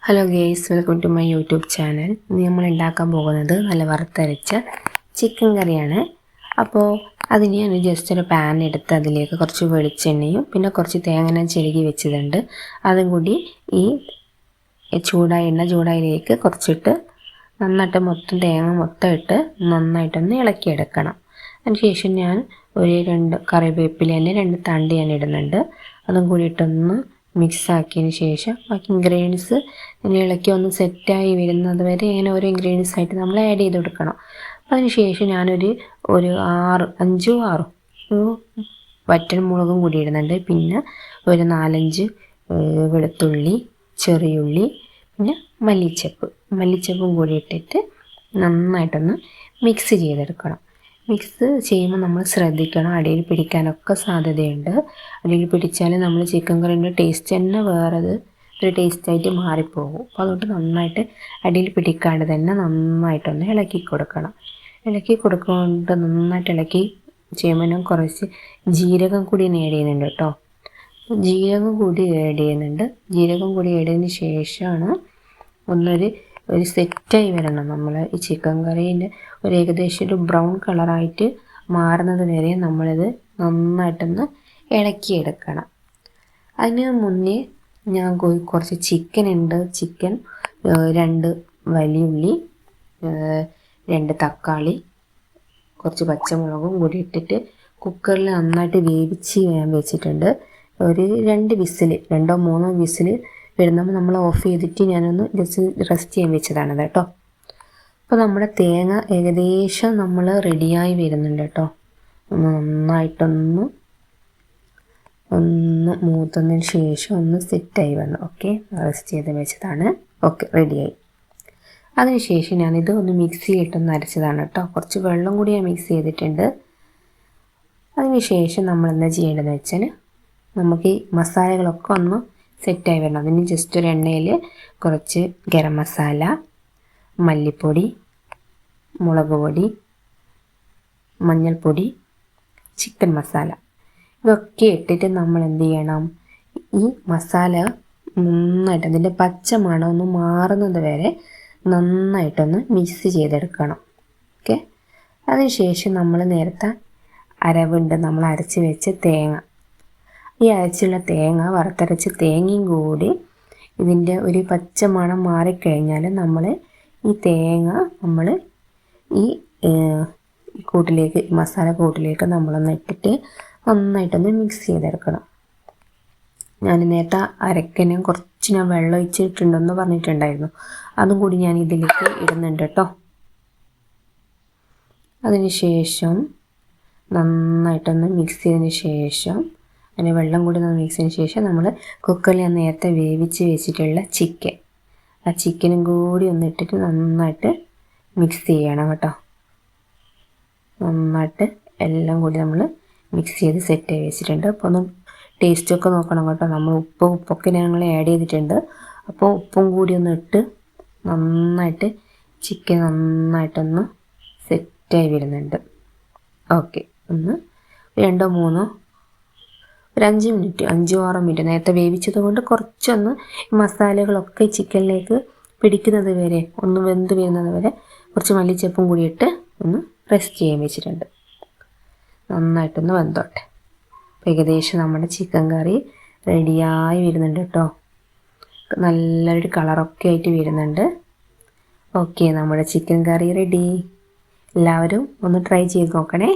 Hello guys, welcome to my YouTube channel. ഇന്ന് നമ്മൾ ഉണ്ടാക്കാൻ പോകുന്നത് നല്ല വറുത്തരച്ച ചിക്കൻ കറിയാണ്. അപ്പോൾ അതിന് ഞാൻ ജസ്റ്റ് ഒരു പാൻ എടുത്ത് അതിലേക്ക് കുറച്ച് വെളിച്ചെണ്ണയും പിന്നെ കുറച്ച് തേങ്ങ ചിരകി വെച്ചതുണ്ട്. അതും കൂടി ഈ ചൂടായതിലേക്ക് കുറച്ചിട്ട് നന്നായിട്ട് തേങ്ങ മൊത്തം ഇട്ട് നന്നായിട്ടൊന്ന് ഇളക്കിയെടുക്കണം. അതിനുശേഷം ഞാൻ ഒരു 2 കറിവേപ്പില 2 തണ്ട് ഞാൻ ഇടുന്നുണ്ട്. അതും കൂടി ഇട്ടൊന്ന് മിക്സാക്കിയതിന് ശേഷം ബാക്കി ഇൻഗ്രീഡിയൻസ് ഇളക്കി ഒന്ന് സെറ്റായി വരുന്നത് വരെ ഇങ്ങനെ ഓരോ ഇൻഗ്രീഡിയൻസ് ആയിട്ട് നമ്മൾ ആഡ് ചെയ്ത് കൊടുക്കണം. അതിന് ശേഷം ഞാനൊരു 5 6 വറ്റൽ മുളകും കൂടി ഇടുന്നുണ്ട്. പിന്നെ ഒരു 4-5 വെളുത്തുള്ളി, ചെറിയുള്ളി, പിന്നെ മല്ലിച്ചപ്പും കൂടി ഇട്ടിട്ട് നന്നായിട്ടൊന്ന് മിക്സ് ചെയ്തെടുക്കണം. മിക്സ് ചെയ്യുമ്പോൾ നമ്മൾ ശ്രദ്ധിക്കണം, അടിയിൽ പിടിക്കാനൊക്കെ സാധ്യതയുണ്ട്. അടിയിൽ പിടിച്ചാൽ നമ്മൾ ചിക്കൻ കറിൻ്റെ ടേസ്റ്റ് തന്നെ ഒരു ടേസ്റ്റായിട്ട് മാറിപ്പോകും. അപ്പോൾ അതുകൊണ്ട് നന്നായിട്ട് അടിയിൽ പിടിക്കാണ്ട് തന്നെ നന്നായിട്ടൊന്ന് ഇളക്കി കൊടുക്കണം. നന്നായിട്ട് ഇളക്കി ചെയ്യുമ്പോൾ ഞാൻ കുറച്ച് ജീരകം കൂടി ആഡ് ചെയ്യുന്നുണ്ട് കേട്ടോ. ജീരകം കൂടി ആഡ് ചെയ്തതിന് ശേഷമാണ് ഒരു സെറ്റായി വരണം. നമ്മൾ ഈ ചിക്കൻ കറീൻ്റെ ഏകദേശം ഒരു ബ്രൗൺ കളറായിട്ട് മാറുന്നത് വരെ നമ്മളിത് നന്നായിട്ടൊന്ന് ഇളക്കിയെടുക്കണം. അതിന് മുന്നേ ഞാൻ കുറച്ച് ചിക്കൻ 2 വലിയ ഉള്ളി, 2 തക്കാളി, കുറച്ച് പച്ചമുളകും കൂടി ഇട്ടിട്ട് കുക്കറിൽ നന്നായിട്ട് വേവിച്ച് ഞാൻ വെച്ചിട്ടുണ്ട്. ഒരു 2 3 വിസിൽ വരുമ്പോൾ നമ്മൾ ഓഫ് ചെയ്തിട്ട് ഞാനൊന്ന് ജസ്റ്റ് റെസ്റ്റ് ചെയ്യാൻ വെച്ചതാണ് കേട്ടോ. അപ്പോൾ നമ്മുടെ തേങ്ങ ഏകദേശം നമ്മൾ റെഡിയായി വരുന്നുണ്ട് കേട്ടോ. നന്നായിട്ടൊന്ന് മൂത്തതിന് ശേഷം ഒന്ന് സെറ്റായി വന്നു. ഓക്കെ, റെസ്റ്റ് ചെയ്ത് വെച്ചതാണ്. ഓക്കെ, റെഡിയായി. അതിനുശേഷം ഞാനിത് ഒന്ന് മിക്സിയിലിട്ടൊന്ന് അരച്ചതാണ് കേട്ടോ. കുറച്ച് വെള്ളം കൂടി ഞാൻ മിക്സ് ചെയ്തിട്ടുണ്ട്. അതിനുശേഷം നമ്മൾ എന്താ ചെയ്യേണ്ടതെന്ന് വെച്ചാൽ നമുക്ക് ഈ മസാലകളൊക്കെ ഒന്ന് സെറ്റായി വരണം. അതിന് ജസ്റ്റ് ഒരു എണ്ണയിൽ കുറച്ച് ഗരം മസാല, മല്ലിപ്പൊടി, മുളക് പൊടി, മഞ്ഞൾപ്പൊടി, ചിക്കൻ മസാല ഇതൊക്കെ ഇട്ടിട്ട് നമ്മൾ എന്ത് ചെയ്യണം, ഈ മസാല നന്നായിട്ട് അതിൻ്റെ പച്ച മണം ഒന്ന് മാറുന്നത് വരെ നന്നായിട്ടൊന്ന് മിക്സ് ചെയ്തെടുക്കണം. ഓക്കെ, അതിനുശേഷം നമ്മൾ നേരത്തെ അരവുണ്ട്, നമ്മൾ അരച്ച് വെച്ച തേങ്ങ, ഈ അരച്ചുള്ള വറുത്തരച്ച തേങ്ങയും കൂടി ഇതിൻ്റെ ഒരു പച്ച മണം മാറിക്കഴിഞ്ഞാൽ നമ്മൾ ഈ തേങ്ങ ഈ മസാല കൂട്ടിലേക്ക് നമ്മളൊന്ന് ഇട്ടിട്ട് നന്നായിട്ടൊന്ന് മിക്സ് ചെയ്തെടുക്കണം. ഞാൻ നേരത്തെ അരക്കനും കുറച്ച് ഞാൻ വെള്ളം ഒഴിച്ചിട്ടുണ്ടെന്ന് പറഞ്ഞിട്ടുണ്ടായിരുന്നു. അതും കൂടി ഞാൻ ഇതിലേക്ക് ഇടുന്നുണ്ട് കേട്ടോ. അതിന് ശേഷം നന്നായിട്ടൊന്ന് മിക്സ് ചെയ്തതിന് ശേഷം അതിന് വെള്ളം കൂടി മിക്സ് ചെയ്തതിന് ശേഷം നമ്മൾ കുക്കറിൽ ഞാൻ നേരത്തെ വേവിച്ച് വെച്ചിട്ടുള്ള ആ ചിക്കനും കൂടി ഒന്ന് ഇട്ടിട്ട് നന്നായിട്ട് മിക്സ് ചെയ്യണം കേട്ടോ. നന്നായിട്ട് എല്ലാം കൂടി നമ്മൾ മിക്സ് ചെയ്ത് സെറ്റ് വെച്ചിട്ടുണ്ട്. അപ്പോൾ ഒന്ന് ടേസ്റ്റൊക്കെ നോക്കണം കേട്ടോ. നമ്മൾ ഉപ്പൊക്കെ ഞങ്ങൾ ആഡ് ചെയ്തിട്ടുണ്ട്. അപ്പോൾ ഉപ്പും കൂടി ഒന്ന് ഇട്ട് നന്നായിട്ട് ചിക്കൻ നന്നായിട്ടൊന്ന് സെറ്റായി വരുന്നുണ്ട്. ഓക്കെ, ഒന്ന് 2 3 ഒരു 5 മിനിറ്റ് 5-6 മിനിറ്റ് നേരത്തെ വേവിച്ചത് കൊണ്ട് കുറച്ചൊന്ന് മസാലകളൊക്കെ ചിക്കനിലേക്ക് പിടിക്കുന്നത് വരെ ഒന്ന് വെന്ത് വരുന്നത് വരെ കുറച്ച് മല്ലിച്ചപ്പും കൂടി ഇട്ട് ഒന്ന് റെസ്റ്റ് ചെയ്യാൻ വെച്ചിട്ടുണ്ട്. നന്നായിട്ടൊന്ന് വെന്തോട്ടെ. ഏകദേശം നമ്മുടെ ചിക്കൻ കറി റെഡിയായി വരുന്നുണ്ട് കേട്ടോ. നല്ലൊരു കളറൊക്കെ ആയിട്ട് വരുന്നുണ്ട്. ഓക്കെ, നമ്മുടെ ചിക്കൻ കറി റെഡി. എല്ലാവരും ഒന്ന് ട്രൈ ചെയ്ത് നോക്കണേ.